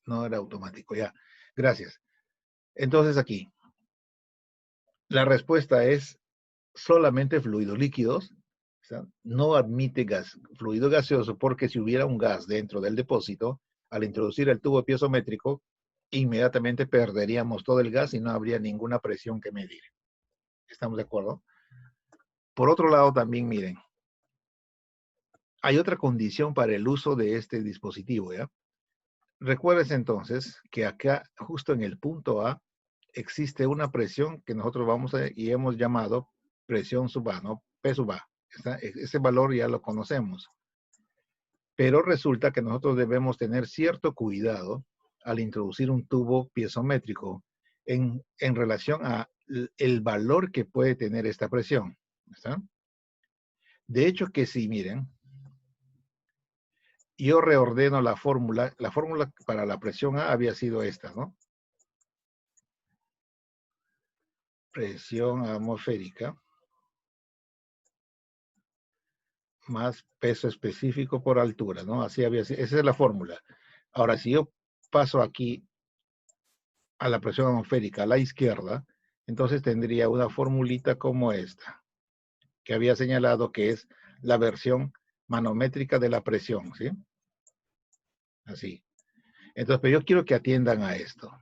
No era automático, ya. Gracias. Entonces aquí, la respuesta es solamente fluidos líquidos. O sea, no admite gas, fluido gaseoso, porque si hubiera un gas dentro del depósito, al introducir el tubo piezométrico, inmediatamente perderíamos todo el gas y no habría ninguna presión que medir. ¿Estamos de acuerdo? Por otro lado, también miren, hay otra condición para el uso de este dispositivo, ¿ya? Recuerden entonces que acá, justo en el punto A, existe una presión que nosotros y hemos llamado presión sub A, ¿no? P sub A. Ese valor ya lo conocemos. Pero resulta que nosotros debemos tener cierto cuidado al introducir un tubo piezométrico en relación a el valor que puede tener esta presión. ¿Está? De hecho que si miren, yo reordeno la fórmula para la presión A había sido esta, ¿no? Presión atmosférica más peso específico por altura, ¿no? Así había sido, esa es la fórmula. Ahora, si yo paso aquí a la presión atmosférica a la izquierda, entonces tendría una formulita como esta, que había señalado que es la versión manométrica de la presión, ¿sí? Así. Entonces, pero yo quiero que atiendan a esto.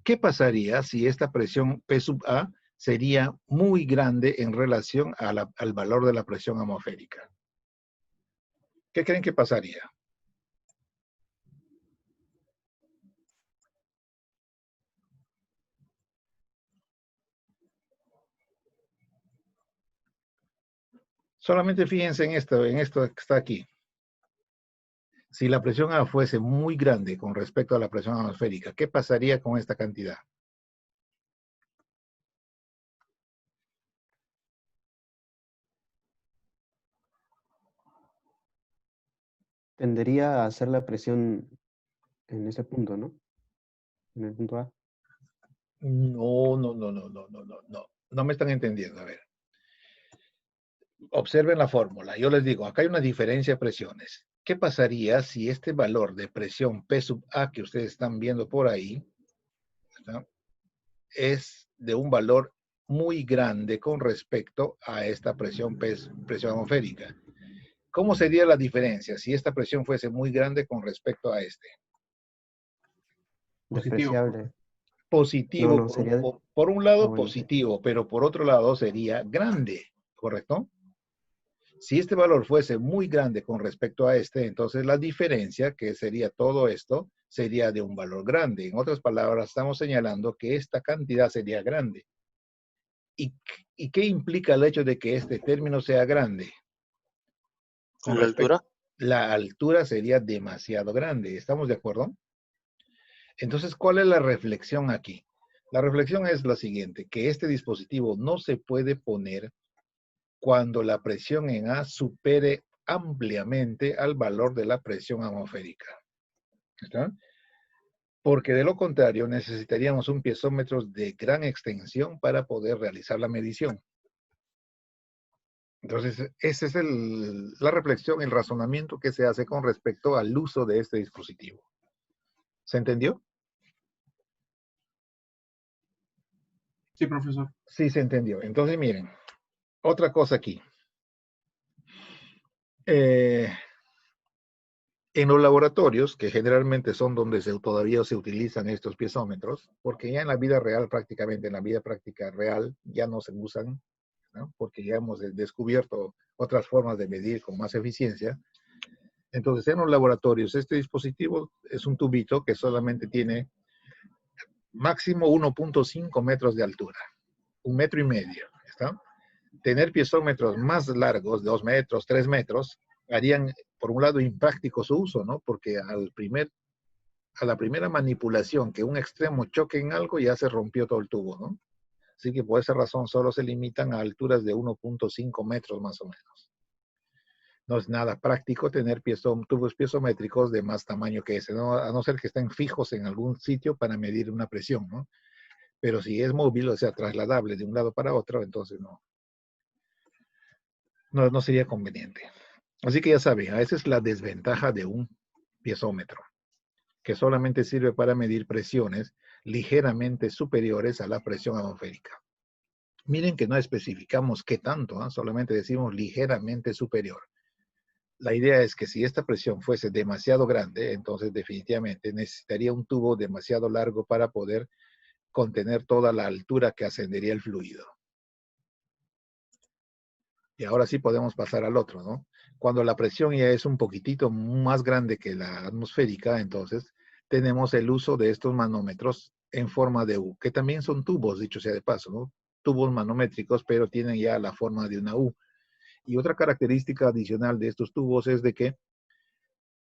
¿Qué pasaría si esta presión P sub A sería muy grande en relación al valor de la presión atmosférica? ¿Qué creen que pasaría? Solamente fíjense en esto que está aquí. Si la presión A fuese muy grande con respecto a la presión atmosférica, ¿qué pasaría con esta cantidad? Tendería a hacer la presión en ese punto, ¿no? En el punto A. No, no, no, no, no, no, no, no. No me están entendiendo. A ver. Observen la fórmula. Yo les digo, acá hay una diferencia de presiones. ¿Qué pasaría si este valor de presión P sub A que ustedes están viendo por ahí, ¿está?, es de un valor muy grande con respecto a esta presión atmosférica? ¿Cómo sería la diferencia si esta presión fuese muy grande con respecto a este? Despreciable. Positivo, No, sería... por un Ah, lado bueno, sí. positivo, pero por otro lado sería grande, ¿correcto? Si este valor fuese muy grande con respecto a este, entonces la diferencia, que sería todo esto, sería de un valor grande. En otras palabras, estamos señalando que esta cantidad sería grande. ¿Y qué implica el hecho de que este término sea grande? ¿Con la altura? La altura sería demasiado grande. ¿Estamos de acuerdo? Entonces, ¿cuál es la reflexión aquí? La reflexión es la siguiente, que este dispositivo no se puede poner cuando la presión en A supere ampliamente al valor de la presión atmosférica. ¿Está? Porque de lo contrario necesitaríamos un piezómetro de gran extensión para poder realizar la medición. Entonces, esa es la reflexión, el razonamiento que se hace con respecto al uso de este dispositivo. ¿Se entendió? Sí, profesor. Sí, se entendió. Entonces, miren, otra cosa aquí. En los laboratorios, que generalmente son donde todavía se utilizan estos piezómetros, porque ya en la vida real, prácticamente en la vida práctica real, ya no se usan, ¿no?, porque ya hemos descubierto otras formas de medir con más eficiencia. Entonces, en los laboratorios, este dispositivo es un tubito que solamente tiene máximo 1.5 metros de altura, 1,5 metros, ¿está? Tener piezómetros más largos, 2 metros, 3 metros, harían, por un lado, impráctico su uso, ¿no? Porque a la primera manipulación que un extremo choque en algo, ya se rompió todo el tubo, ¿no? Así que por esa razón solo se limitan a alturas de 1.5 metros más o menos. No es nada práctico tener tubos piezométricos de más tamaño que ese, ¿no? A no ser que estén fijos en algún sitio para medir una presión, ¿no? Pero si es móvil, o sea, trasladable de un lado para otro, entonces no sería conveniente. Así que ya saben, esa es la desventaja de un piezómetro, que solamente sirve para medir presiones ligeramente superiores a la presión atmosférica. Miren que no especificamos qué tanto, ¿eh? Solamente decimos ligeramente superior. La idea es que si esta presión fuese demasiado grande, entonces definitivamente necesitaría un tubo demasiado largo para poder contener toda la altura que ascendería el fluido. Y ahora sí podemos pasar al otro, ¿no? Cuando la presión ya es un poquitito más grande que la atmosférica, entonces tenemos el uso de estos manómetros en forma de U, que también son tubos, dicho sea de paso, ¿no? Tubos manométricos, pero tienen ya la forma de una U. Y otra característica adicional de estos tubos es de que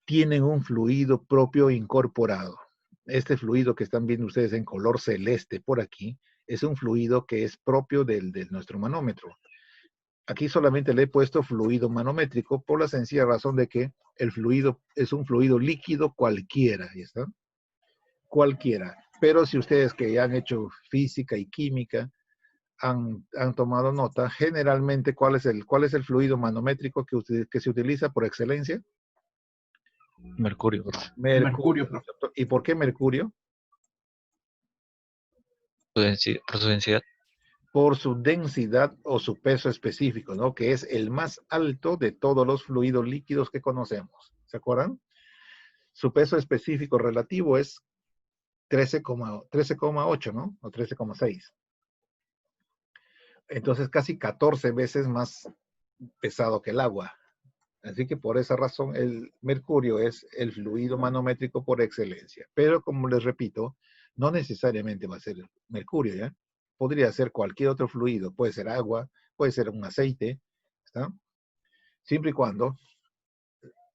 tienen un fluido propio incorporado. Este fluido que están viendo ustedes en color celeste por aquí es un fluido que es propio de nuestro manómetro. Aquí solamente le he puesto fluido manométrico por la sencilla razón de que el fluido es un fluido líquido cualquiera, ¿ya está? Cualquiera. Pero si ustedes que ya han hecho física y química han tomado nota, generalmente, ¿cuál es el fluido manométrico que se utiliza por excelencia? Mercurio. Mercurio, profe. ¿Y por qué mercurio? Por su densidad. Por su densidad o su peso específico, ¿no? Que es el más alto de todos los fluidos líquidos que conocemos. ¿Se acuerdan? Su peso específico relativo es 13,8, ¿no? O 13,6. Entonces casi 14 veces más pesado que el agua. Así que por esa razón el mercurio es el fluido manométrico por excelencia. Pero como les repito, no necesariamente va a ser mercurio, ¿ya? Podría ser cualquier otro fluido, puede ser agua, puede ser un aceite, ¿está? Siempre y cuando,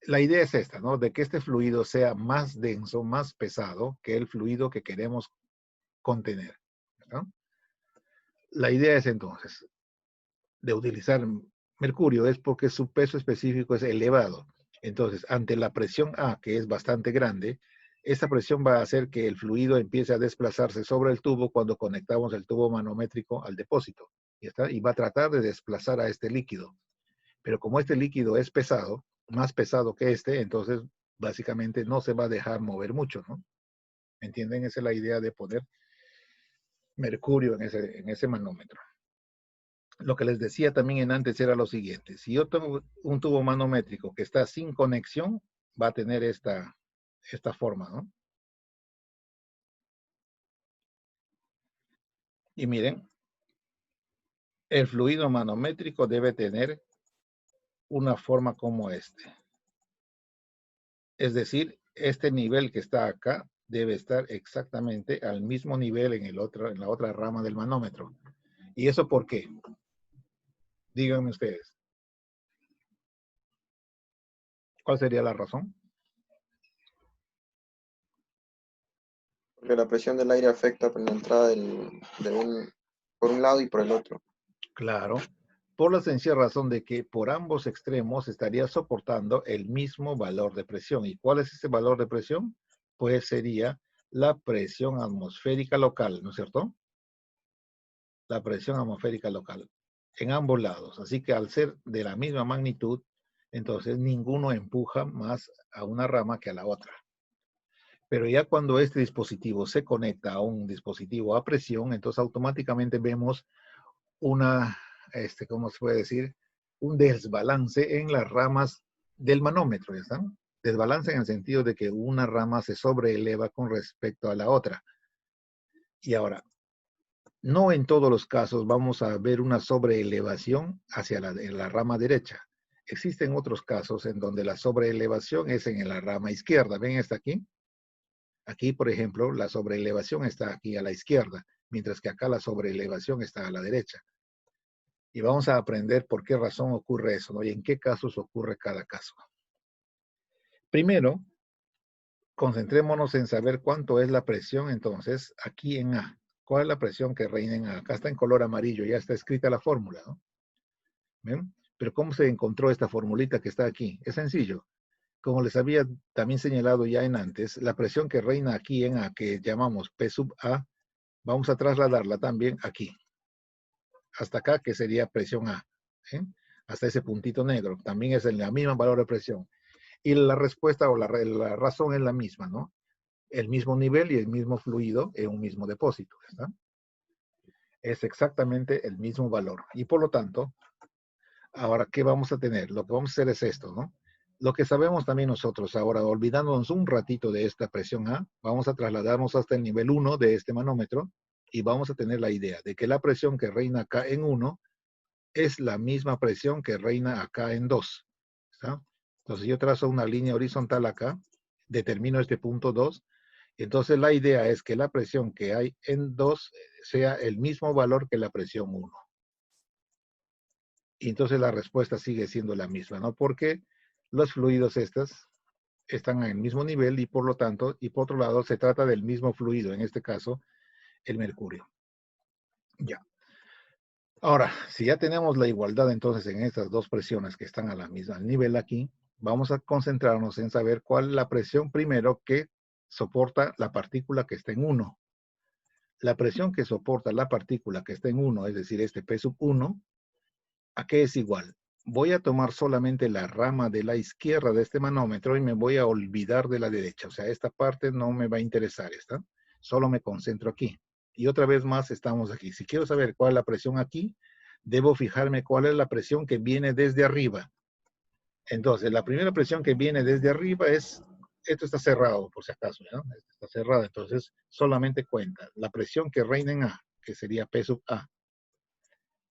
la idea es esta, ¿no? De que este fluido sea más denso, más pesado que el fluido que queremos contener, ¿está? La idea es entonces de utilizar mercurio es porque su peso específico es elevado. Entonces, ante la presión A, que es bastante grande, esta presión va a hacer que el fluido empiece a desplazarse sobre el tubo cuando conectamos el tubo manométrico al depósito. Y va a tratar de desplazar a este líquido. Pero como este líquido es pesado, más pesado que este, entonces básicamente no se va a dejar mover mucho, ¿no? ¿Entienden? Esa es la idea de poner mercurio en ese manómetro. Lo que les decía también en antes era lo siguiente. Si yo tengo un tubo manométrico que está sin conexión, va a tener esta forma, ¿no? Y miren, el fluido manométrico debe tener una forma como este. Es decir, este nivel que está acá debe estar exactamente al mismo nivel en la otra rama del manómetro. ¿Y eso por qué? Díganme ustedes. ¿Cuál sería la razón? Porque la presión del aire afecta por la entrada por un lado y por el otro. Claro, por la sencilla razón de que por ambos extremos estaría soportando el mismo valor de presión. ¿Y cuál es ese valor de presión? Pues sería la presión atmosférica local, ¿no es cierto? La presión atmosférica local en ambos lados. Así que al ser de la misma magnitud, entonces ninguno empuja más a una rama que a la otra. Pero ya cuando este dispositivo se conecta a un dispositivo a presión, entonces automáticamente vemos ¿cómo se puede decir? Un desbalance en las ramas del manómetro, ¿ya están? Desbalance en el sentido de que una rama se sobreeleva con respecto a la otra. Y ahora, no en todos los casos vamos a ver una sobreelevación hacia la rama derecha. Existen otros casos en donde la sobreelevación es en la rama izquierda. ¿Ven esta aquí? Aquí, por ejemplo, la sobreelevación está aquí a la izquierda, mientras que acá la sobreelevación está a la derecha. Y vamos a aprender por qué razón ocurre eso, ¿no? Y en qué casos ocurre cada caso. Primero, concentrémonos en saber cuánto es la presión, entonces, aquí en A. ¿Cuál es la presión que reina en A? Acá está en color amarillo, ya está escrita la fórmula, ¿no? ¿Ven? Pero ¿cómo se encontró esta formulita que está aquí? Es sencillo. Como les había también señalado ya en antes, la presión que reina aquí en A, que llamamos P sub A, vamos a trasladarla también aquí. Hasta acá, que sería presión A. ¿Sí? Hasta ese puntito negro. También es la misma valor de presión. Y la respuesta o la razón es la misma, ¿no? el mismo nivel y el mismo fluido en un mismo depósito. ¿Está? Es exactamente el mismo valor. Y por lo tanto, ahora, ¿qué vamos a tener? Lo que vamos a hacer es esto, ¿no? Lo que sabemos también nosotros ahora, olvidándonos un ratito de esta presión A, vamos a trasladarnos hasta el nivel 1 de este manómetro y vamos a tener la idea de que la presión que reina acá en 1 es la misma presión que reina acá en 2. ¿Está? Entonces yo trazo una línea horizontal acá, determino este punto 2, entonces la idea es que la presión que hay en 2 sea el mismo valor que la presión 1. Y entonces la respuesta sigue siendo la misma, ¿no? Porque los fluidos estos están en el mismo nivel y por lo tanto, y por otro lado, se trata del mismo fluido, en este caso, el mercurio. Ya. Ahora, si ya tenemos la igualdad entonces en estas dos presiones que están a la misma nivel aquí, vamos a concentrarnos en saber cuál es la presión primero que soporta la partícula que está en 1. La presión que soporta la partícula que está en 1, es decir, este P sub 1, ¿a qué es igual? Voy a tomar solamente la rama de la izquierda de este manómetro y me voy a olvidar de la derecha. O sea, esta parte no me va a interesar, ¿está? Solo me concentro aquí. Y otra vez más estamos aquí. Si quiero saber cuál es la presión aquí, debo fijarme cuál es la presión que viene desde arriba. Entonces, la primera presión que viene desde arriba es, esto está cerrado por si acaso, ¿no? Está cerrado, entonces solamente cuenta la presión que reina en A, que sería P sub A.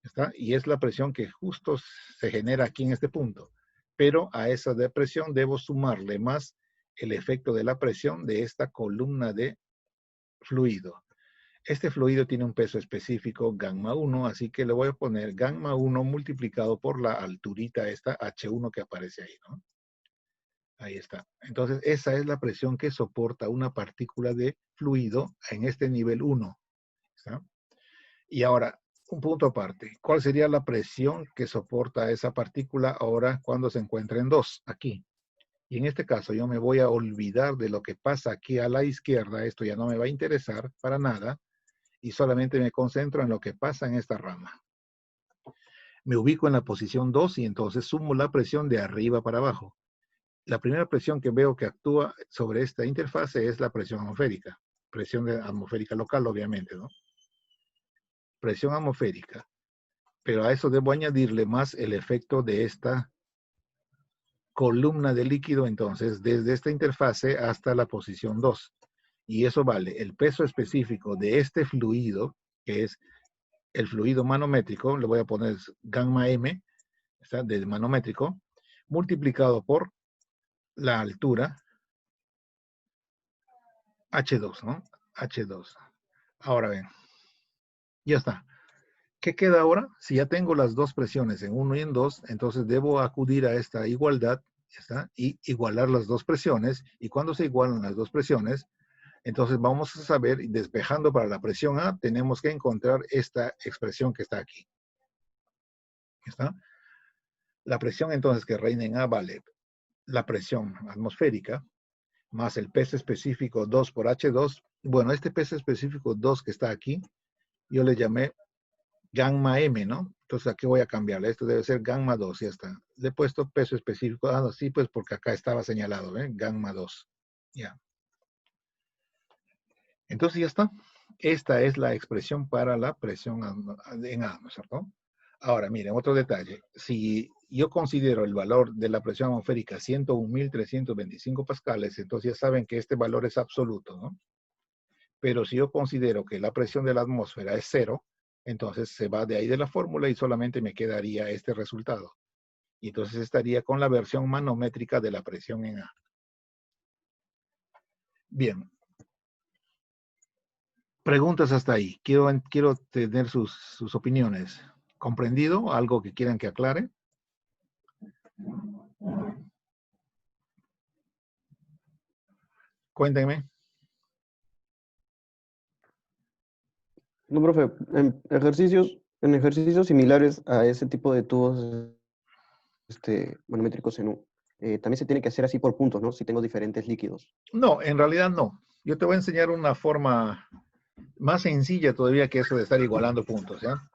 ¿Está? Y es la presión que justo se genera aquí en este punto. Pero a esa presión debo sumarle más el efecto de la presión de esta columna de fluido. Este fluido tiene un peso específico, gamma 1, así que le voy a poner gamma 1 multiplicado por la alturita esta, H1 que aparece ahí, ¿no? Ahí está. Entonces, esa es la presión que soporta una partícula de fluido en este nivel 1. ¿Está? Y ahora, un punto aparte. ¿Cuál sería la presión que soporta esa partícula ahora cuando se encuentra en 2? Aquí. Y en este caso yo me voy a olvidar de lo que pasa aquí a la izquierda. Esto ya no me va a interesar para nada. Y solamente me concentro en lo que pasa en esta rama. Me ubico en la posición 2 y entonces sumo la presión de arriba para abajo. La primera presión que veo que actúa sobre esta interfase es la presión atmosférica. Presión atmosférica local, obviamente, ¿no? Presión atmosférica. Pero a eso debo añadirle más el efecto de esta columna de líquido, entonces, desde esta interfase hasta la posición 2. Y eso vale el peso específico de este fluido, que es el fluido manométrico, le voy a poner gamma M, ¿está? Del manométrico, multiplicado por la altura, H2, ¿no? H2. Ahora ven, ya está. ¿Qué queda ahora? Si ya tengo las dos presiones en 1 y en 2, entonces debo acudir a esta igualdad, ¿está? Y igualar las dos presiones. Y cuando se igualan las dos presiones, entonces vamos a saber, despejando para la presión A, tenemos que encontrar esta expresión que está aquí. ¿Está? La presión entonces que reina en A vale la presión atmosférica más el peso específico 2 por H2. Bueno, este peso específico 2 que está aquí, yo le llamé gamma M, ¿no? Entonces aquí voy a cambiarle. Esto debe ser gamma 2, ya está. Le he puesto peso específico. Ah, no, sí, pues porque acá estaba señalado, ¿eh? Gamma 2. Ya. Entonces ya está. Esta es la expresión para la presión en A, ¿no es cierto? Ahora, miren, otro detalle. Si yo considero el valor de la presión atmosférica 101.325 pascales, entonces ya saben que este valor es absoluto, ¿no? Pero si yo considero que la presión de la atmósfera es 0, entonces se va de ahí de la fórmula y solamente me quedaría este resultado. Y entonces estaría con la versión manométrica de la presión en A. Bien. Preguntas hasta ahí. Quiero tener sus opiniones. ¿Comprendido? ¿Algo que quieran que aclare? Cuéntenme. No, profe, en ejercicios similares a ese tipo de tubos manométricos en U, también se tiene que hacer así por puntos, ¿no? Si tengo diferentes líquidos. No, en realidad no. Yo te voy a enseñar una forma más sencilla todavía que eso de estar igualando puntos, ¿ya?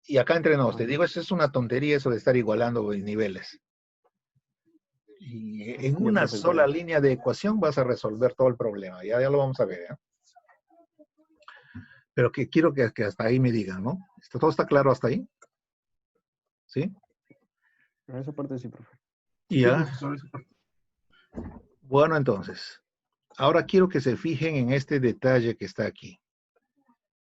Y acá entre nos, te digo, eso es una tontería eso de estar igualando niveles. Y en Ya, una profe, sola entiendo. línea de ecuación vas a resolver todo el problema. Ya lo vamos a ver, ¿eh? Pero que quiero que hasta ahí me digan, ¿no? ¿Todo está claro hasta ahí? ¿Sí? A esa parte sí, profe. Y Sí, ya. profesor, esa parte. Bueno, entonces, ahora quiero que se fijen en este detalle que está aquí.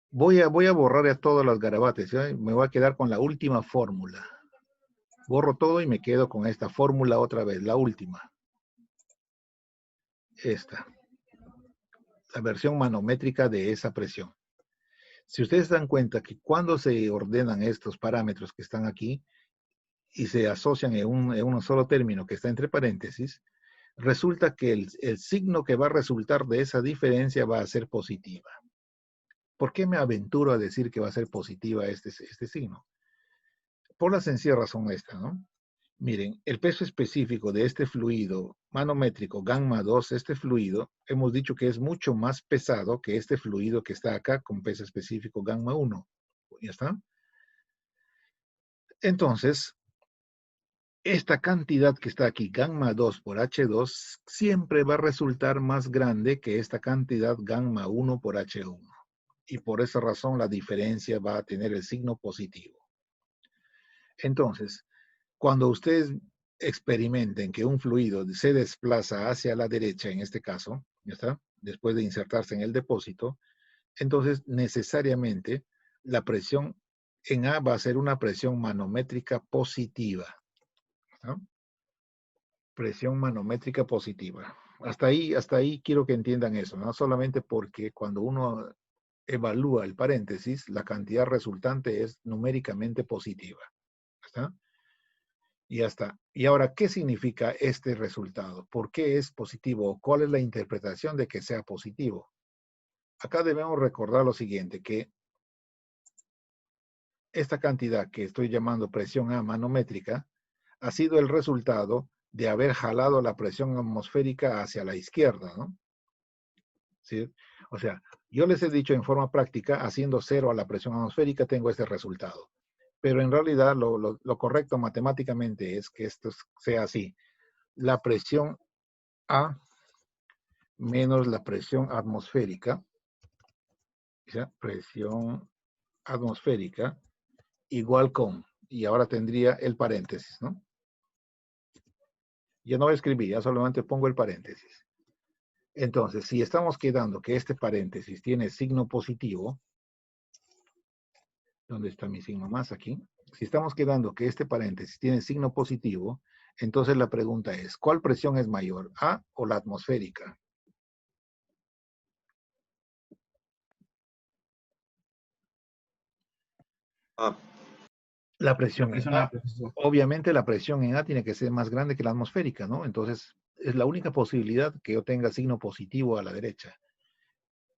Voy a borrar a todas las garabates, ¿eh? Me voy a quedar con la última fórmula. Borro todo y me quedo con esta fórmula otra vez, la última. Esta, la versión manométrica de esa presión. Si ustedes dan cuenta que cuando se ordenan estos parámetros que están aquí y se asocian en un solo término que está entre paréntesis, resulta que el signo que va a resultar de esa diferencia va a ser positiva. ¿Por qué me aventuro a decir que va a ser positiva este signo? Por la sencilla razón esta, ¿no? Miren, el peso específico de este fluido manométrico gamma 2, este fluido, hemos dicho que es mucho más pesado que este fluido que está acá con peso específico gamma 1. ¿Ya está? Entonces, esta cantidad que está aquí, gamma 2 por H2, siempre va a resultar más grande que esta cantidad gamma 1 por H1. Y por esa razón la diferencia va a tener el signo positivo. Entonces, cuando ustedes experimenten que un fluido se desplaza hacia la derecha, en este caso, ¿ya está? Después de insertarse en el depósito, entonces necesariamente la presión en A va a ser una presión manométrica positiva. ¿No? Presión manométrica positiva. Hasta ahí quiero que entiendan eso, no solamente porque cuando uno evalúa el paréntesis, la cantidad resultante es numéricamente positiva. ¿Está? Y ya está. Y ahora, ¿qué significa este resultado? ¿Por qué es positivo? ¿Cuál es la interpretación de que sea positivo? Acá debemos recordar lo siguiente, que esta cantidad que estoy llamando presión A manométrica ha sido el resultado de haber jalado la presión atmosférica hacia la izquierda, ¿no? ¿Sí? O sea, yo les he dicho en forma práctica, haciendo cero a la presión atmosférica, tengo este resultado. Pero en realidad lo correcto matemáticamente es que esto sea así. La presión A menos la presión atmosférica, ¿sí? Presión atmosférica igual con, y ahora tendría el paréntesis, ¿no? Ya no voy a escribir, ya solamente pongo el paréntesis. Entonces, si estamos quedando que este paréntesis tiene signo positivo, ¿dónde está mi signo más aquí? Si estamos quedando que este paréntesis tiene signo positivo, entonces la pregunta es, ¿cuál presión es mayor, A o la atmosférica? Ah, La La presión en presión A. A, profesor. Obviamente la presión en A tiene que ser más grande que la atmosférica, ¿no? Entonces, es la única posibilidad que yo tenga signo positivo a la derecha.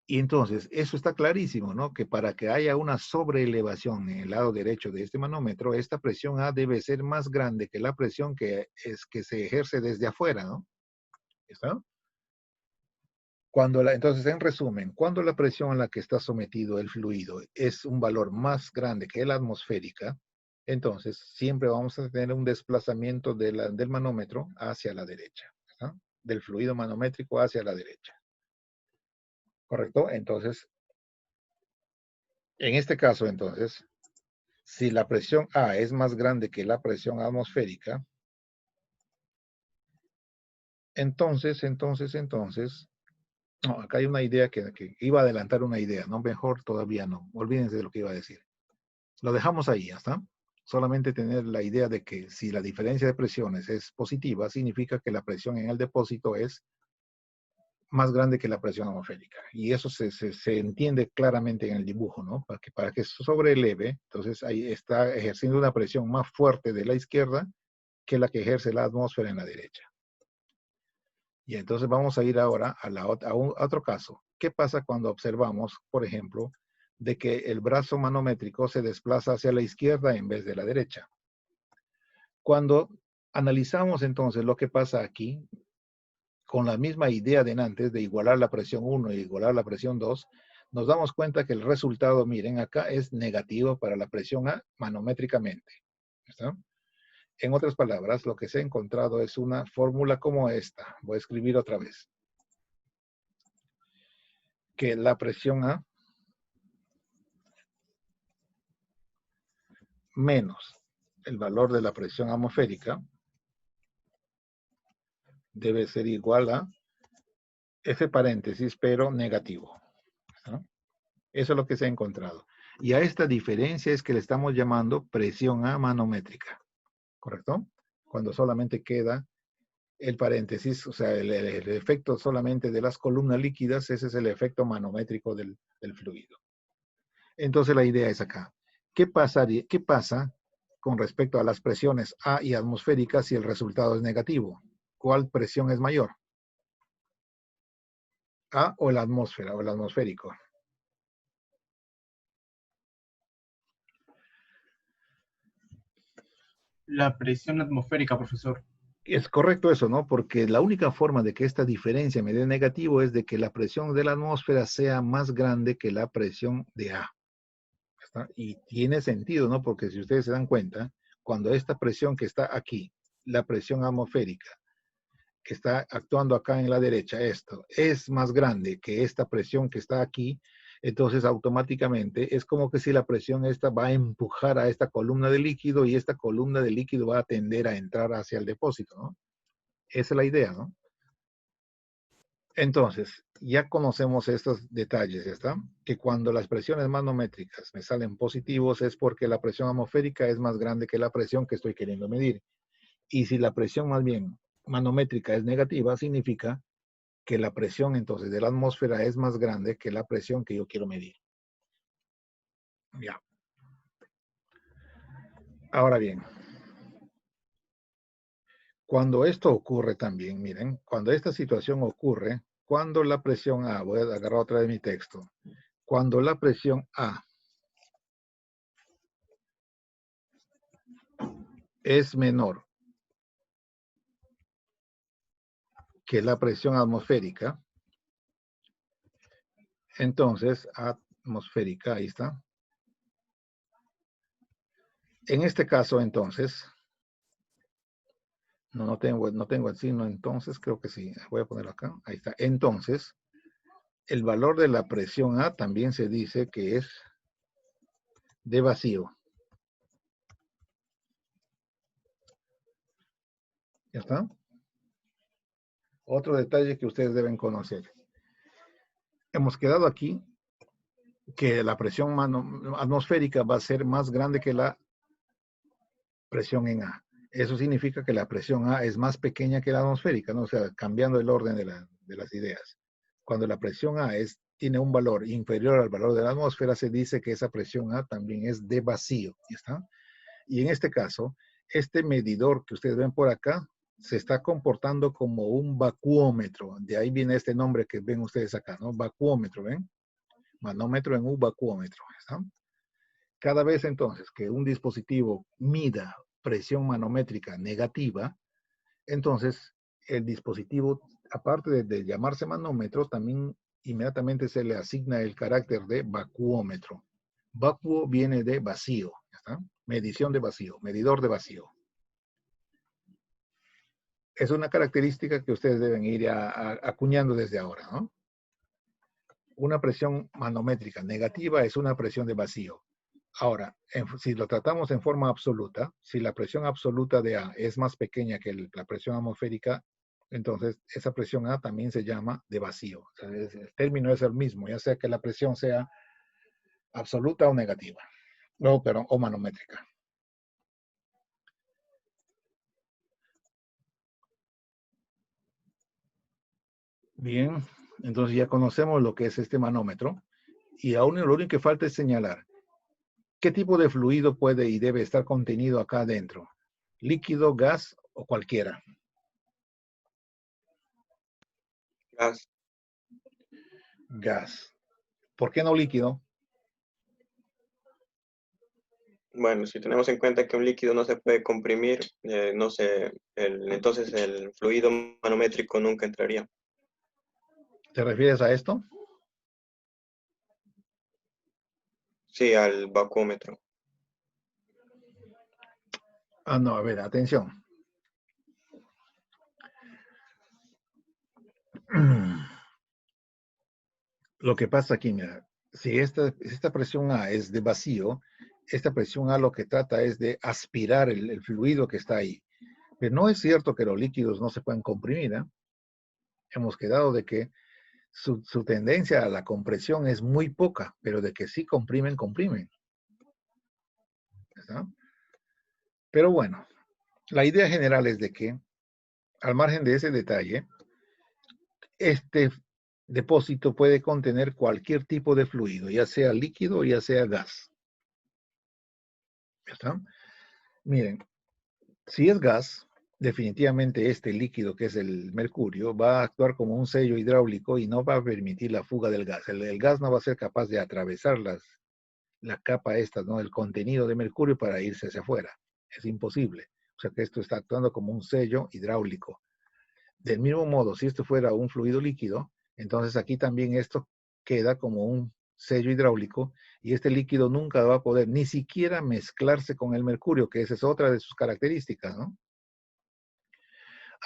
Y entonces, eso está clarísimo, ¿no? Que para que haya una sobreelevación en el lado derecho de este manómetro, esta presión A debe ser más grande que la presión que se ejerce desde afuera, ¿no? ¿Está? Entonces, en resumen, cuando la presión a la que está sometido el fluido es un valor más grande que la atmosférica, entonces siempre vamos a tener un desplazamiento del manómetro hacia la derecha, ¿no? Del fluido manométrico hacia la derecha. ¿Correcto? Entonces, en este caso, entonces, si la presión A es más grande que la presión atmosférica, entonces, no, acá hay una idea que iba a adelantar una idea, no, mejor todavía no, olvídense de lo que iba a decir. Lo dejamos ahí, ¿ya está? Solamente tener la idea de que si la diferencia de presiones es positiva, significa que la presión en el depósito es más grande que la presión atmosférica. Y eso se entiende claramente en el dibujo, ¿no? Para que sobreeleve, entonces ahí está ejerciendo una presión más fuerte de la izquierda que la que ejerce la atmósfera en la derecha. Y entonces vamos a ir ahora a otro caso. ¿Qué pasa cuando observamos, por ejemplo, de que el brazo manométrico se desplaza hacia la izquierda en vez de la derecha? Cuando analizamos entonces lo que pasa aquí, con la misma idea de antes de igualar la presión 1 y igualar la presión 2, nos damos cuenta que el resultado, miren, acá es negativo para la presión A manométricamente. ¿Está? En otras palabras, lo que se ha encontrado es una fórmula como esta. Voy a escribir otra vez. Que la presión A menos el valor de la presión atmosférica debe ser igual a F paréntesis, pero negativo. ¿No? Eso es lo que se ha encontrado. Y a esta diferencia es que le estamos llamando presión A manométrica. ¿Correcto? Cuando solamente queda el paréntesis, o sea, el efecto solamente de las columnas líquidas, ese es el efecto manométrico del fluido. Entonces la idea es acá. ¿Qué pasa con respecto a las presiones A y atmosféricas si el resultado es negativo? ¿Cuál presión es mayor? ¿A o la atmósfera o el atmosférico? La presión atmosférica, profesor. Es correcto eso, ¿no? Porque la única forma de que esta diferencia me dé negativo es de que la presión de la atmósfera sea más grande que la presión de A. ¿Está? Y tiene sentido, ¿no? Porque si ustedes se dan cuenta, cuando esta presión que está aquí, la presión atmosférica, que está actuando acá en la derecha, esto, es más grande que esta presión que está aquí, entonces automáticamente es como que si la presión esta va a empujar a esta columna de líquido y esta columna de líquido va a tender a entrar hacia el depósito, ¿no? Esa es la idea, ¿no? Entonces, ya conocemos estos detalles, ¿ya está? Que cuando las presiones manométricas me salen positivos es porque la presión atmosférica es más grande que la presión que estoy queriendo medir. Y si la presión más bien manométrica es negativa, significa que la presión entonces de la atmósfera es más grande que la presión que yo quiero medir. Ya. Ahora bien, cuando esto ocurre también, miren, cuando esta situación ocurre, cuando la presión A, voy a agarrar otra vez mi texto, cuando la presión A es menor que la presión atmosférica, entonces, atmosférica, ahí está. En este caso, entonces, no tengo el signo entonces, creo que sí, voy a ponerlo acá, ahí está. Entonces, el valor de la presión A también se dice que es de vacío. ¿Ya está? Otro detalle que ustedes deben conocer. Hemos quedado aquí que la presión atmosférica va a ser más grande que la presión en A. Eso significa que la presión A es más pequeña que la atmosférica, ¿no? O sea, cambiando el orden de las ideas. Cuando la presión A tiene un valor inferior al valor de la atmósfera, se dice que esa presión A también es de vacío. ¿Ya está? Y en este caso, este medidor que ustedes ven por acá se está comportando como un vacuómetro. De ahí viene este nombre que ven ustedes acá, ¿no? Vacuómetro, ¿ven? Manómetro en un vacuómetro. ¿Está? Cada vez entonces que un dispositivo mida presión manométrica negativa, entonces el dispositivo, aparte de llamarse manómetro, también inmediatamente se le asigna el carácter de vacuómetro. Vacuo viene de vacío, ¿está? Medición de vacío, medidor de vacío. Es una característica que ustedes deben ir acuñando desde ahora, ¿no? Una presión manométrica negativa es una presión de vacío. Ahora, si lo tratamos en forma absoluta, si la presión absoluta de A es más pequeña que la presión atmosférica, entonces esa presión A también se llama de vacío. O sea, el término es el mismo, ya sea que la presión sea absoluta o negativa, o manométrica. Bien, entonces ya conocemos lo que es este manómetro y aún lo único que falta es señalar qué tipo de fluido puede y debe estar contenido acá adentro. Líquido, gas o cualquiera. Gas. Gas. ¿Por qué no líquido? Bueno, si tenemos en cuenta que un líquido no se puede comprimir, entonces el fluido manométrico nunca entraría. ¿Te refieres a esto? Sí, al vacuómetro. No, a ver, atención. Lo que pasa aquí, mira, si esta presión A es de vacío, esta presión A lo que trata es de aspirar el fluido que está ahí. Pero no es cierto que los líquidos no se puedan comprimir, ¿eh? Hemos quedado de que su tendencia a la compresión es muy poca, pero de que sí comprimen, comprimen. ¿Está? Pero bueno, la idea general es de que, al margen de ese detalle, este depósito puede contener cualquier tipo de fluido, ya sea líquido o ya sea gas. ¿Está? Miren, si es gas, definitivamente este líquido que es el mercurio va a actuar como un sello hidráulico y no va a permitir la fuga del gas. El gas no va a ser capaz de atravesar la capa esta, ¿no? El contenido de mercurio para irse hacia afuera. Es imposible. O sea que esto está actuando como un sello hidráulico. Del mismo modo, si esto fuera un fluido líquido, entonces aquí también esto queda como un sello hidráulico y este líquido nunca va a poder ni siquiera mezclarse con el mercurio, que esa es otra de sus características, ¿no?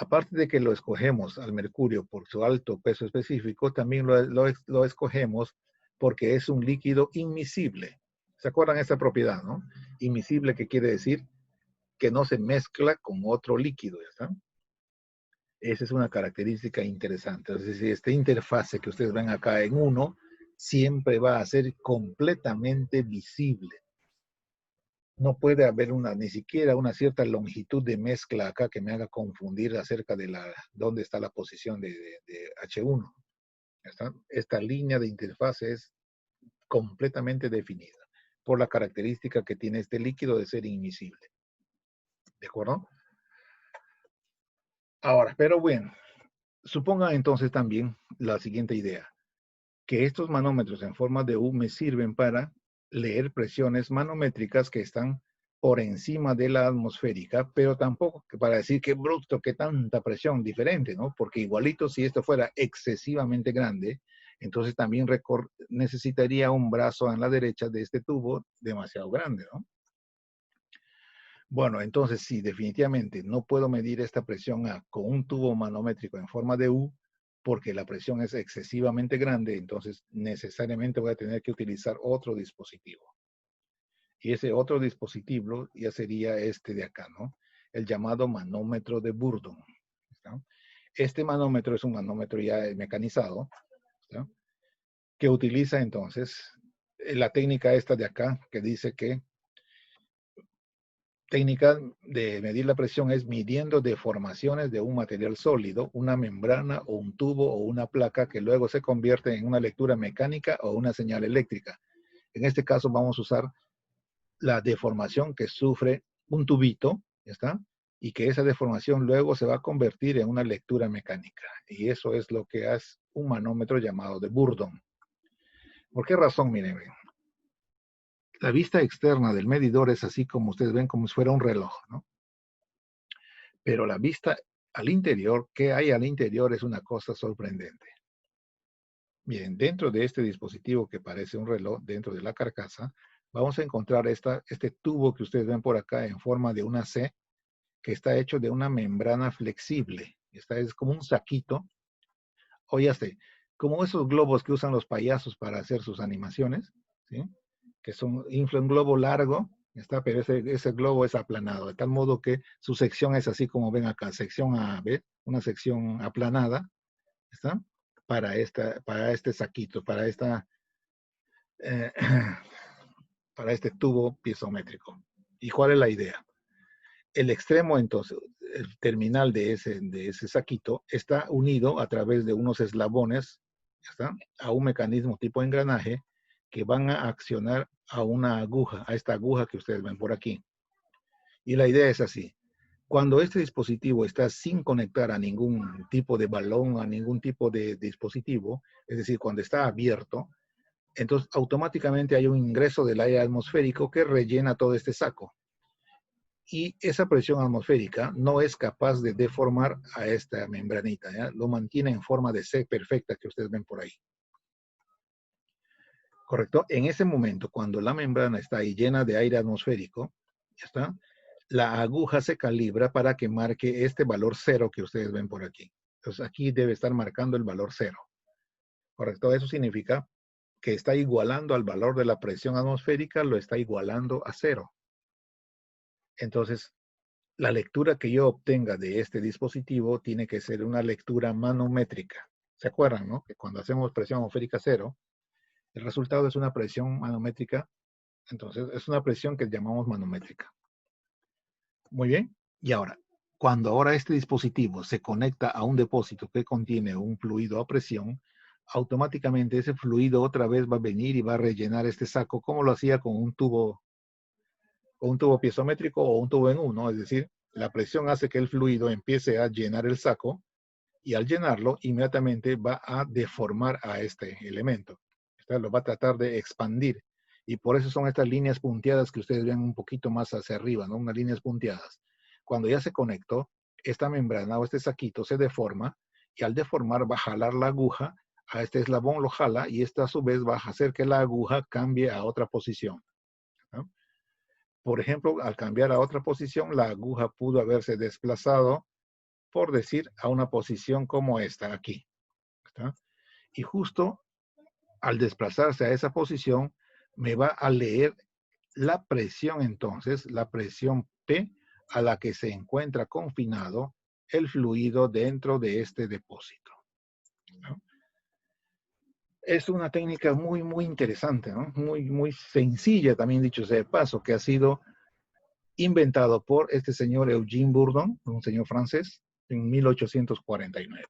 Aparte de que lo escogemos al mercurio por su alto peso específico, también lo escogemos porque es un líquido inmiscible. ¿Se acuerdan esta propiedad, no? Inmiscible, que quiere decir que no se mezcla con otro líquido, ¿ya está? Esa es una característica interesante. Es decir, esta interfase que ustedes ven acá en 1 siempre va a ser completamente visible. No puede haber ni siquiera una cierta longitud de mezcla acá que me haga confundir acerca de dónde está la posición de H1. Esta línea de interfase es completamente definida por la característica que tiene este líquido de ser invisible. ¿De acuerdo? Ahora, pero bueno, supongan entonces también la siguiente idea, que estos manómetros en forma de U me sirven para leer presiones manométricas que están por encima de la atmosférica, pero tampoco para decir que bruto, que tanta presión diferente, ¿no? Porque igualito si esto fuera excesivamente grande, entonces también necesitaría un brazo en la derecha de este tubo demasiado grande, ¿no? Bueno, entonces sí, definitivamente no puedo medir esta presión A con un tubo manométrico en forma de U, porque la presión es excesivamente grande, entonces necesariamente voy a tener que utilizar otro dispositivo. Y ese otro dispositivo ya sería este de acá, ¿no? El llamado manómetro de Bourdon. ¿Está? Este manómetro es un manómetro ya mecanizado, ¿está? Que utiliza entonces la técnica esta de acá, que dice que técnica de medir la presión es midiendo deformaciones de un material sólido, una membrana o un tubo o una placa que luego se convierte en una lectura mecánica o una señal eléctrica. En este caso vamos a usar la deformación que sufre un tubito, ¿ya está? Y que esa deformación luego se va a convertir en una lectura mecánica. Y eso es lo que hace un manómetro llamado de Bourdon. ¿Por qué razón? Miren, la vista externa del medidor es así como ustedes ven, como si fuera un reloj, ¿no? Pero la vista al interior, ¿qué hay al interior? Es una cosa sorprendente. Miren, dentro de este dispositivo que parece un reloj, dentro de la carcasa, vamos a encontrar este tubo que ustedes ven por acá en forma de una C, que está hecho de una membrana flexible. Esta es como un saquito, o ya sé, como esos globos que usan los payasos para hacer sus animaciones, ¿sí? Que infla un globo largo, ¿está? Pero ese globo es aplanado, de tal modo que su sección es así como ven acá, sección A, ¿ve? Una sección aplanada, ¿está? Para este saquito, eh, para este tubo piezométrico. ¿Y cuál es la idea? El extremo, entonces, el terminal de ese saquito está unido a través de unos eslabones, ¿está? A un mecanismo tipo engranaje que van a accionar a una aguja, a esta aguja que ustedes ven por aquí. Y la idea es así. Cuando este dispositivo está sin conectar a ningún tipo de balón, a ningún tipo de dispositivo, es decir, cuando está abierto, entonces automáticamente hay un ingreso del aire atmosférico que rellena todo este saco. Y esa presión atmosférica no es capaz de deformar a esta membranita, ¿ya? Lo mantiene en forma de C perfecta que ustedes ven por ahí. ¿Correcto? En ese momento, cuando la membrana está ahí llena de aire atmosférico, ¿ya está? la aguja se calibra para que marque este valor 0 que ustedes ven por aquí. Entonces aquí debe estar marcando el valor 0. ¿Correcto? Eso significa que está igualando al valor de la presión atmosférica, lo está igualando a 0. Entonces, la lectura que yo obtenga de este dispositivo tiene que ser una lectura manométrica. ¿Se acuerdan, no? Que cuando hacemos presión atmosférica 0, el resultado es una presión manométrica. Entonces, es una presión que llamamos manométrica. Muy bien. Y ahora, cuando ahora este dispositivo se conecta a un depósito que contiene un fluido a presión, automáticamente ese fluido otra vez va a venir y va a rellenar este saco, como lo hacía con un tubo piezométrico o un tubo en uno. Es decir, la presión hace que el fluido empiece a llenar el saco y al llenarlo, inmediatamente va a deformar a este elemento. Lo va a tratar de expandir. Y por eso son estas líneas punteadas que ustedes ven un poquito más hacia arriba, ¿no? Unas líneas punteadas. Cuando ya se conectó, esta membrana o este saquito se deforma y al deformar va a jalar la aguja a este eslabón, lo jala y esta a su vez va a hacer que la aguja cambie a otra posición, ¿no? Por ejemplo, al cambiar a otra posición, la aguja pudo haberse desplazado, por decir, a una posición como esta aquí, ¿está? Y justo al desplazarse a esa posición, me va a leer la presión entonces, la presión P a la que se encuentra confinado el fluido dentro de este depósito, ¿no? Es una técnica muy, muy interesante, ¿no? Muy, muy sencilla, también dicho sea de paso, que ha sido inventado por este señor Eugene Bourdon, un señor francés, en 1849.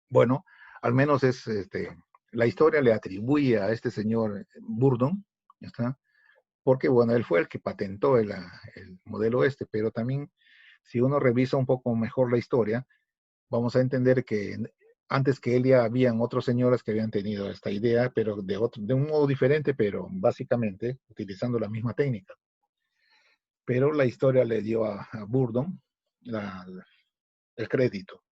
Bueno, al menos es la historia le atribuye a este señor Bourdon, ¿está? Porque, bueno, él fue el que patentó el modelo pero también, si uno revisa un poco mejor la historia, vamos a entender que antes que él ya habían otros señores que habían tenido esta idea, pero de un modo diferente, pero básicamente utilizando la misma técnica. Pero la historia le dio a Bourdon el crédito.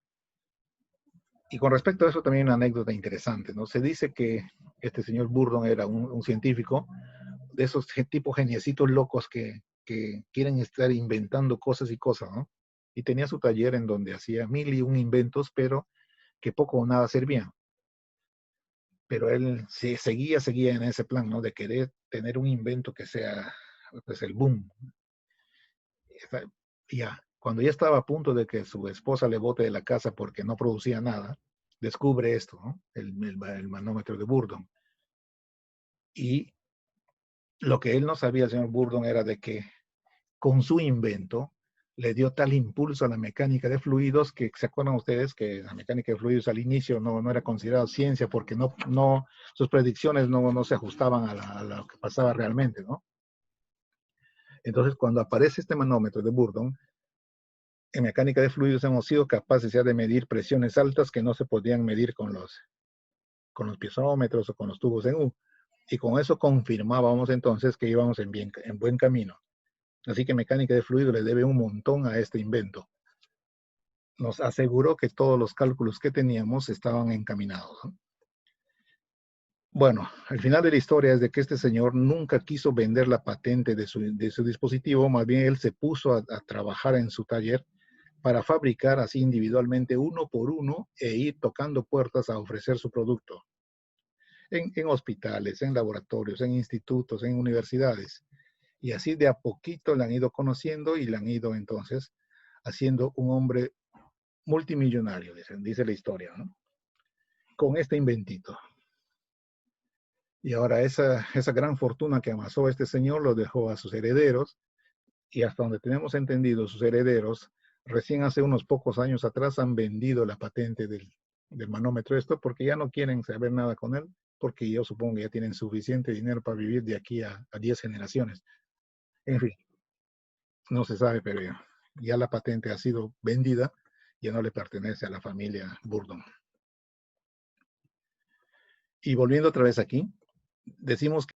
Y con respecto a eso también una anécdota interesante, ¿no? Se dice que este señor Bourdon era un científico de esos tipos geniecitos locos que quieren estar inventando cosas y cosas, ¿no? Y tenía su taller en donde hacía 1001 inventos, pero que poco o nada servían. Pero él seguía en ese plan, ¿no? De querer tener un invento que sea, pues, el boom. Y ya, cuando ya estaba a punto de que su esposa le bote de la casa porque no producía nada, descubre esto, ¿no? El manómetro de Bourdon. Y lo que él no sabía, el señor Bourdon, era de que con su invento le dio tal impulso a la mecánica de fluidos que se acuerdan ustedes que la mecánica de fluidos al inicio no era considerada ciencia porque sus predicciones no se ajustaban a lo que pasaba realmente, ¿no? Entonces, cuando aparece este manómetro de Bourdon, en mecánica de fluidos hemos sido capaces ya de medir presiones altas que no se podían medir con los piezómetros o con los tubos en U. Y con eso confirmábamos entonces que íbamos en buen camino. Así que mecánica de fluidos le debe un montón a este invento. Nos aseguró que todos los cálculos que teníamos estaban encaminados, ¿no? Bueno, al final de la historia es de que este señor nunca quiso vender la patente de su dispositivo, más bien él se puso a trabajar en su taller para fabricar así individualmente uno por uno e ir tocando puertas a ofrecer su producto. En hospitales, en laboratorios, en institutos, en universidades. Y así de a poquito le han ido conociendo y le han ido entonces haciendo un hombre multimillonario, dice la historia, ¿no? Con este inventito. Y ahora esa gran fortuna que amasó este señor lo dejó a sus herederos, y hasta donde tenemos entendido, sus herederos recién hace unos pocos años atrás han vendido la patente del manómetro porque ya no quieren saber nada con él, porque yo supongo que ya tienen suficiente dinero para vivir de aquí a 10 generaciones. En fin, no se sabe, pero ya la patente ha sido vendida, ya no le pertenece a la familia Bourdon. Y volviendo otra vez aquí, decimos que